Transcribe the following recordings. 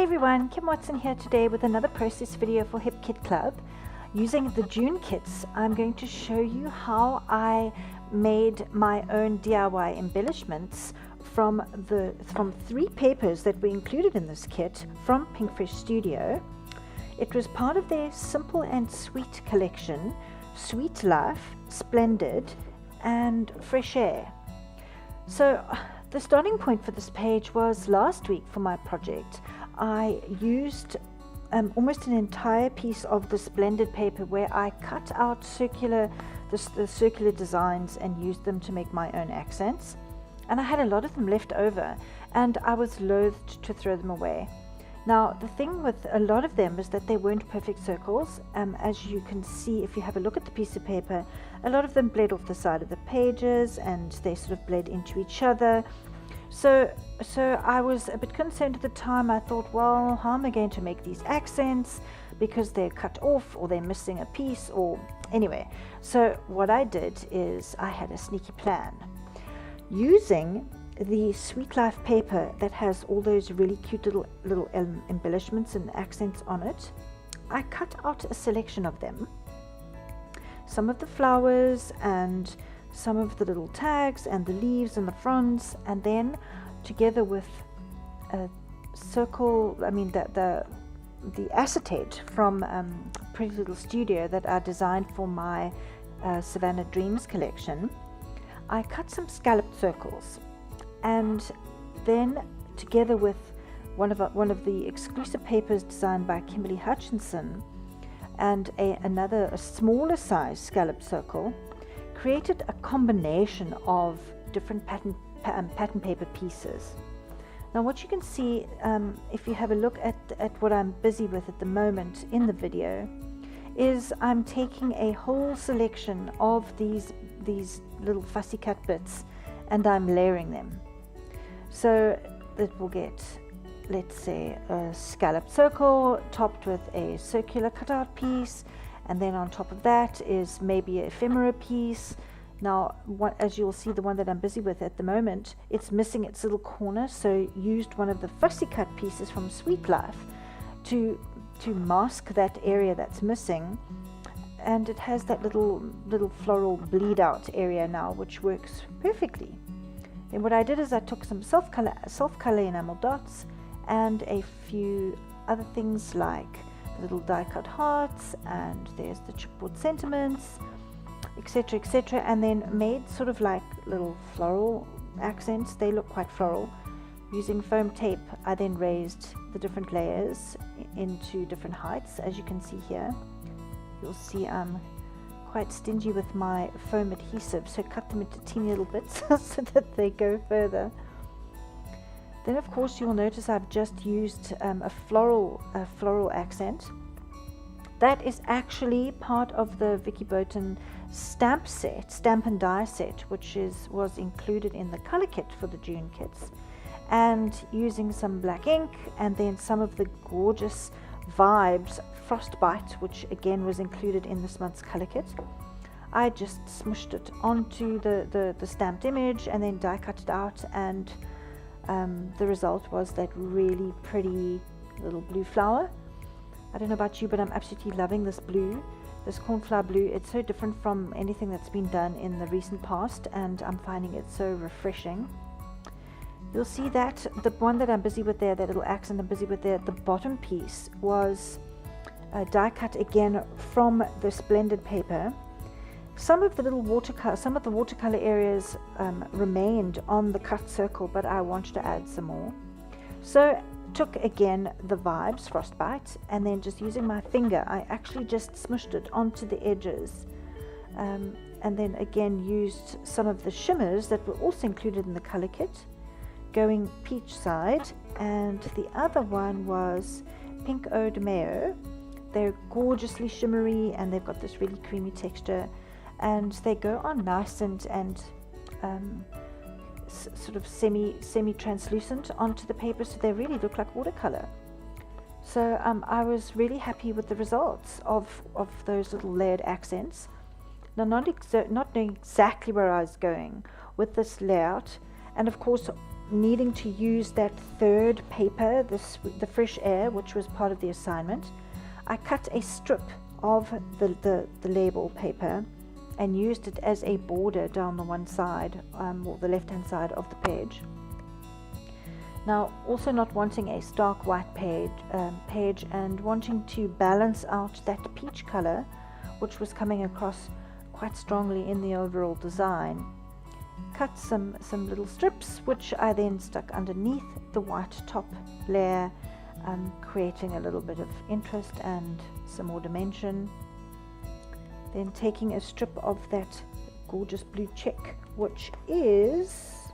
everyone, Kim Watson here today with another process video for Hip Kit Club. Using the June kits, I'm going to show you how I made my own DIY embellishments from 3 papers that were included in this kit from Pinkfresh Studio. It was part of their Simple and Sweet collection, Sweet Life, Splendid, and Fresh Air. So the starting point for this page was last week for my project. I used almost an entire piece of the Splendid paper where I cut out the circular designs and used them to make my own accents. And I had a lot of them left over and I was loath to throw them away. Now the thing with a lot of them is that they weren't perfect circles. As you can see if you have a look at the piece of paper, a lot of them bled off the side of the pages and they sort of bled into each other. So I was a bit concerned at the time. I thought, well, how am I going to make these accents because they're cut off or they're missing a piece, or anyway. So what I did is I had a sneaky plan. Using the Sweet Life paper that has all those really cute little embellishments and accents on it, I cut out a selection of them. Some of the flowers and some of the little tags and the leaves and the fronds, and then together with a circle, the acetate from Pretty Little Studio that I designed for my Savannah Dreams collection, I cut some scalloped circles, and then together with one of the exclusive papers designed by Kimberly Hutchinson and a smaller size scallop circle, created a combination of different pattern paper pieces. Now what you can see, if you have a look at what I'm busy with at the moment in the video, is I'm taking a whole selection of these little fussy cut bits and I'm layering them. So that will get, let's say, a scalloped circle topped with a circular cutout piece, and then on top of that is maybe an ephemera piece. Now, as you'll see, the one that I'm busy with at the moment, it's missing its little corner, so used one of the fussy cut pieces from Sweet Life to mask that area that's missing, and it has that little floral bleed out area now, which works perfectly. And what I did is I took some self color enamel dots and a few other things like little die cut hearts, and there's the chipboard sentiments, etc., etc., and then made sort of like little floral accents. They look quite floral. Using foam tape, I then raised the different layers into different heights. As you can see here, you'll see I'm quite stingy with my foam adhesive, so cut them into teeny little bits so that they go further. Then of course you'll notice I've just used a floral accent. That is actually part of the Vicky Boughton stamp and die set, which was included in the color kit for the June kits. And using some black ink and then some of the gorgeous Vibes Frostbite, which again was included in this month's color kit, I just smushed it onto the stamped image and then die cut it out, and the result was that really pretty little blue flower. I don't know about you, but I'm absolutely loving this blue, this cornflower blue. It's so different from anything that's been done in the recent past, and I'm finding it so refreshing. You'll see that the one that I'm busy with there, that little accent I'm busy with there, the bottom piece was die cut again from the Splendid paper. Some of the watercolor areas remained on the cut circle, but I wanted to add some more. So took again the Vibes Frostbite, and then just using my finger, I actually just smushed it onto the edges, and then again used some of the shimmers that were also included in the color kit, going peach side, and the other one was Pink Eau de Mayo. They're gorgeously shimmery and they've got this really creamy texture, and they go on nice and sort of semi-translucent onto the paper, so they really look like watercolor. So I was really happy with the results of those little layered accents. Now, not knowing exactly where I was going with this layout, and of course needing to use that third paper, the Fresh Air, which was part of the assignment, I cut a strip of the label paper and used it as a border down the one side, or the left hand side of the page. Now, also not wanting a stark white page and wanting to balance out that peach color, which was coming across quite strongly in the overall design, cut some little strips, which I then stuck underneath the white top layer, creating a little bit of interest and some more dimension. Then taking a strip of that gorgeous blue check, which is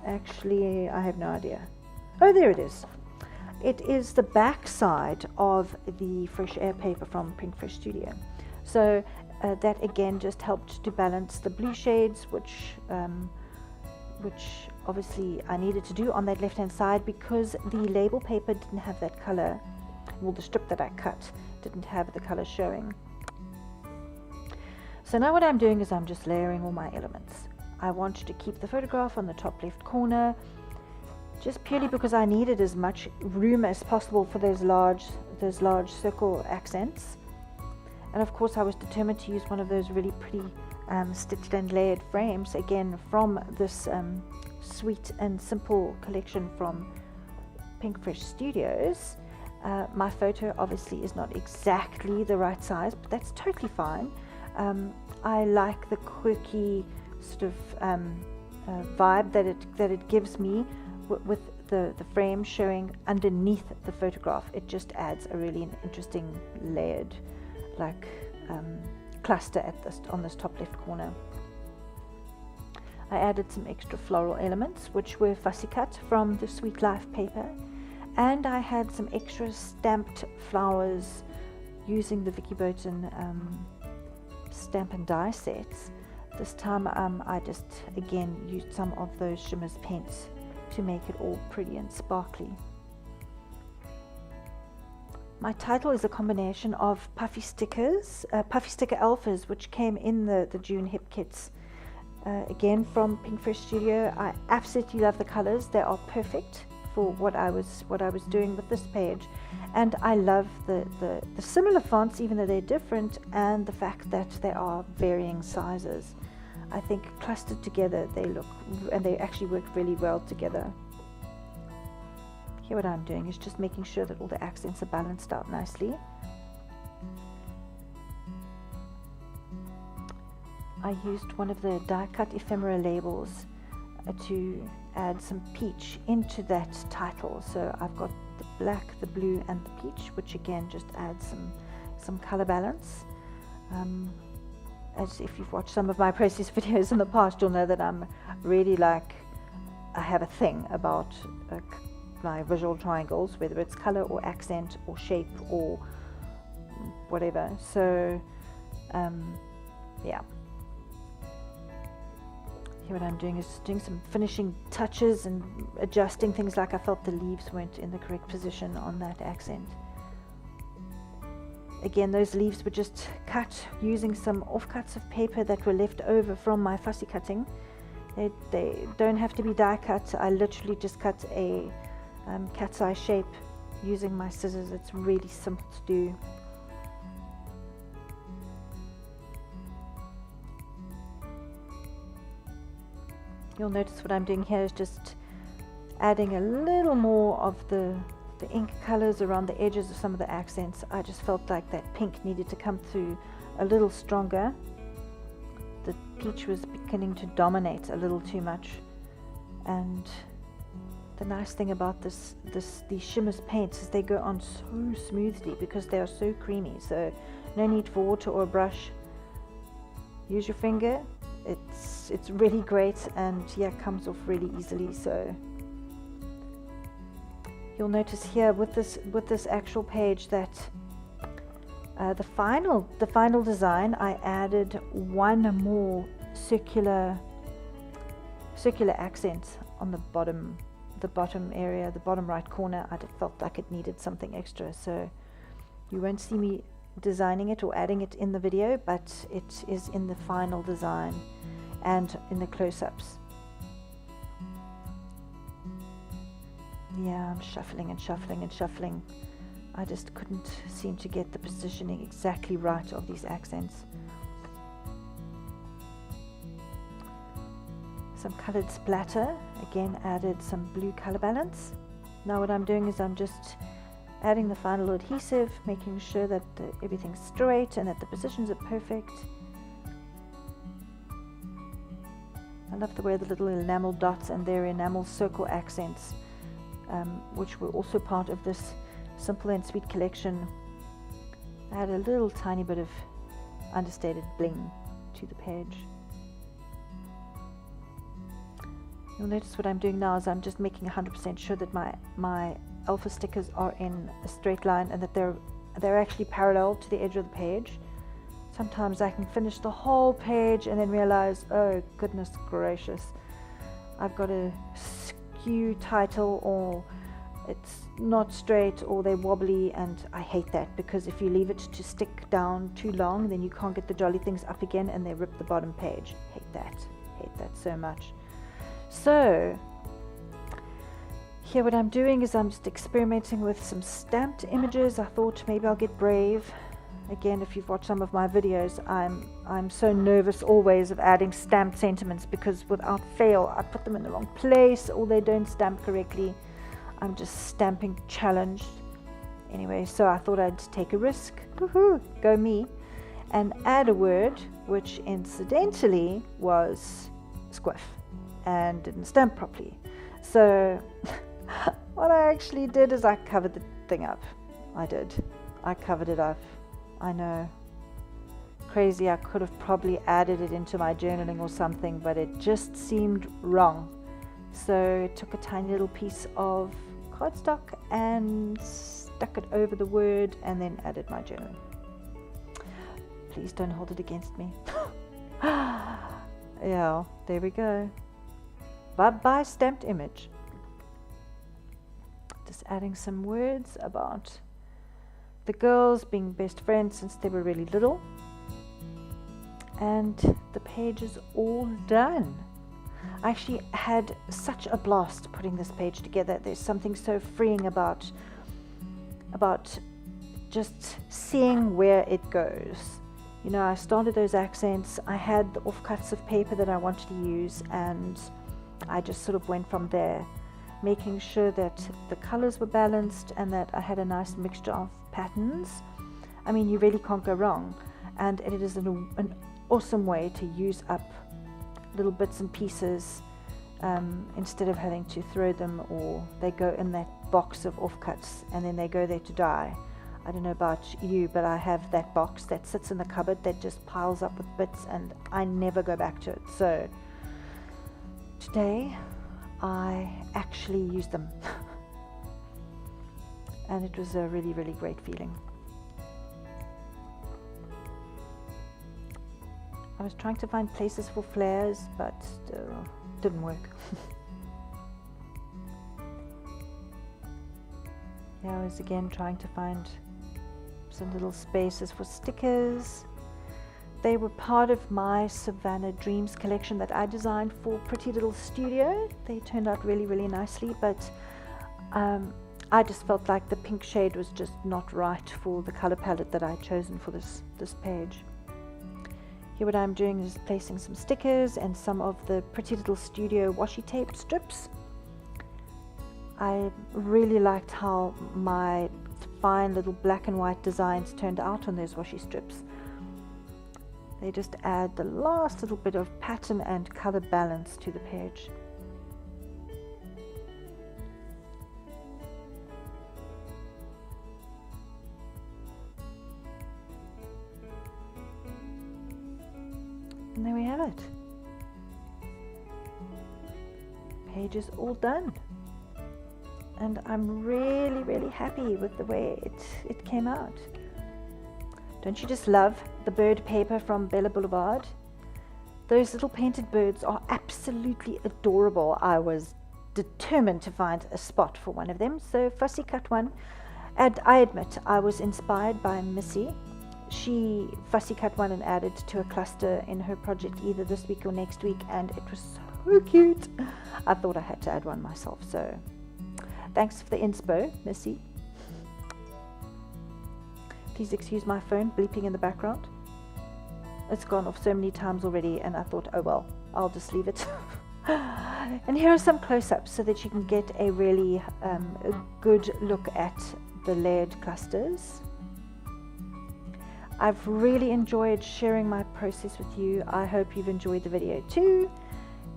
actually, I have no idea. Oh, there it is. It is the back side of the Fresh Air paper from Pinkfresh Studio. So that again just helped to balance the blue shades, which obviously I needed to do on that left hand side because the label paper didn't have that color. Well, the strip that I cut didn't have the color showing. So now what I'm doing is I'm just layering all my elements. I wanted to keep the photograph on the top left corner, just purely because I needed as much room as possible for those large circle accents. And of course I was determined to use one of those really pretty stitched and layered frames, again from this sweet and simple collection from Pinkfresh Studios. My photo obviously is not exactly the right size, but that's totally fine. I like the quirky sort of vibe that it gives me with the frame showing underneath the photograph. It just adds a really interesting layered cluster on this top left corner. I added some extra floral elements, which were fussy cut from the Sweet Life paper, and I had some extra stamped flowers using the Vicky Burton stamp and die sets. This time I just again used some of those Shimmers paints to make it all pretty and sparkly. My title is a combination of puffy stickers, puffy sticker alphas, which came in the June hip kits. Again from Pinkfresh Studio. I absolutely love the colors. They are perfect for what I was doing with this page, and I love the similar fonts, even though they're different, and the fact that they are varying sizes. I think clustered together they actually work really well together. Here what I'm doing is just making sure that all the accents are balanced out nicely. I used one of the die cut ephemera labels to add some peach into that title. So I've got the black, the blue and the peach, which again just adds some color balance. As if you've watched some of my process videos in the past, you'll know that I'm really I have a thing about my visual triangles, whether it's color or accent or shape or whatever. So yeah. Here what I'm doing is doing some finishing touches and adjusting things, like I felt the leaves weren't in the correct position on that accent. Again, those leaves were just cut using some offcuts of paper that were left over from my fussy cutting. They don't have to be die cut. I literally just cut a cat's eye shape using my scissors. It's really simple to do. You'll notice what I'm doing here is just adding a little more of the ink colors around the edges of some of the accents. I just felt like that pink needed to come through a little stronger. The peach was beginning to dominate a little too much, and the nice thing about these Shimmers paints is they go on so smoothly because they are so creamy. So no need for water or a brush. Use your finger. It's really great, and yeah, comes off really easily. So you'll notice here with this actual page that the final design, I added one more circular accent on the bottom area, the bottom right corner. I felt like it needed something extra, so you won't see me designing it or adding it in the video, but it is in the final design and in the close-ups. Yeah, I'm shuffling and shuffling and shuffling. I just couldn't seem to get the positioning exactly right of these accents. Some colored splatter, again added some blue color balance. Now what I'm doing is I'm just adding the final adhesive, making sure that everything's straight and that the positions are perfect. I love the way the little enamel dots and their enamel circle accents, which were also part of this Simple and Sweet collection, add a little tiny bit of understated bling to the page. You'll notice what I'm doing now is I'm just making 100% sure that my alpha stickers are in a straight line and that they're actually parallel to the edge of the page. Sometimes I can finish the whole page and then realize, oh goodness gracious, I've got a skew title, or it's not straight, or they're wobbly, and I hate that, because if you leave it to stick down too long, then you can't get the jolly things up again and they rip the bottom page. Hate that so much. So here what I'm doing is I'm just experimenting with some stamped images. I thought maybe I'll get brave. Again, if you've watched some of my videos, I'm so nervous always of adding stamped sentiments, because without fail I put them in the wrong place or they don't stamp correctly. I'm just stamping challenged. Anyway, so I thought I'd take a risk. Woohoo, go me. And add a word which incidentally was squiff and didn't stamp properly. So what I actually did is I covered the thing up. I covered it up. I know, crazy. I could have probably added it into my journaling or something, but it just seemed wrong. So I took a tiny little piece of cardstock and stuck it over the word and then added my journaling. Please don't hold it against me. Yeah, there we go. Bye-bye stamped image. Just adding some words about the girls being best friends since they were really little. And the page is all done. I actually had such a blast putting this page together. There's something so freeing about just seeing where it goes. You know, I started those accents, I had the offcuts of paper that I wanted to use, and I just sort of went from there, making sure that the colors were balanced and that I had a nice mixture of patterns. I mean, you really can't go wrong, and it is an awesome way to use up little bits and pieces instead of having to throw them, or they go in that box of offcuts and then they go there to die. I don't know about you, but I have that box that sits in the cupboard that just piles up with bits and I never go back to it. So today I actually used them and it was a really, really great feeling. I was trying to find places for flares, but didn't work. Yeah, I was again trying to find some little spaces for stickers. They were part of my Savannah Dreams collection that I designed for Pretty Little Studio. They turned out really, really nicely, but I just felt like the pink shade was just not right for the color palette that I'd chosen for this page. Here what I'm doing is placing some stickers and some of the Pretty Little Studio washi tape strips. I really liked how my fine little black and white designs turned out on those washi strips. They just add the last little bit of pattern and color balance to the page. And there we have it. Page is all done. And I'm really, really happy with the way it came out. Don't you just love the bird paper from Bella Boulevard? Those little painted birds are absolutely adorable. I was determined to find a spot for one of them, so fussy cut one. And I admit I was inspired by Missy. She fussy cut one and added to a cluster in her project either this week or next week, and it was so cute. I thought I had to add one myself, so Thanks for the inspo, Missy. Please excuse my phone bleeping in the background. It's gone off so many times already, and I thought, oh well, I'll just leave it. And here are some close-ups so that you can get a really a good look at the layered clusters. I've really enjoyed sharing my process with you. I hope you've enjoyed the video too.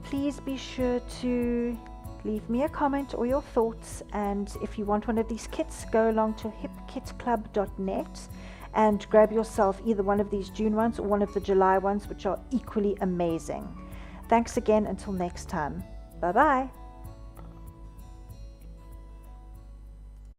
Please be sure to leave me a comment or your thoughts, and if you want one of these kits, go along to hipkitclub.net and grab yourself either one of these June ones or one of the July ones, which are equally amazing. Thanks again. Until next time. Bye bye.